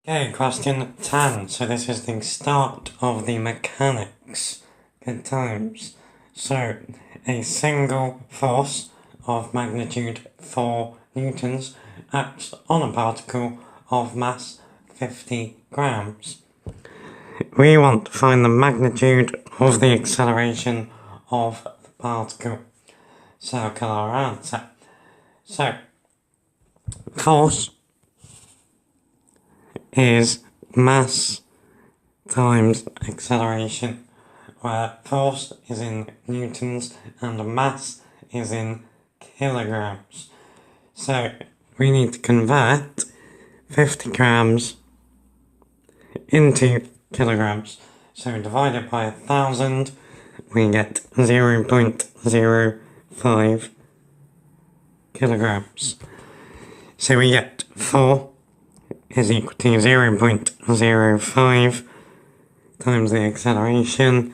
Okay, question 10. So this is the start of the mechanics. Good times. So, a single force of magnitude 4 newtons acts on a particle of mass 50 grams. We want to find the magnitude of the acceleration of the particle. Circle our answer. So, force is mass times acceleration, where force is in newtons and mass is in kilograms. So we need to convert 50 grams into kilograms. So divided by 1,000, we get 0.05 kilograms. So we get 4 is equal to 0.05 times the acceleration.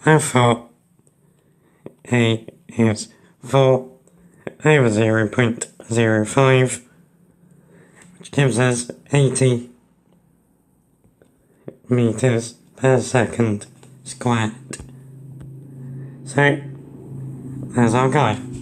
Therefore, A is 4 over 0.05, which gives us 80 meters per second squared. So, there's our guide.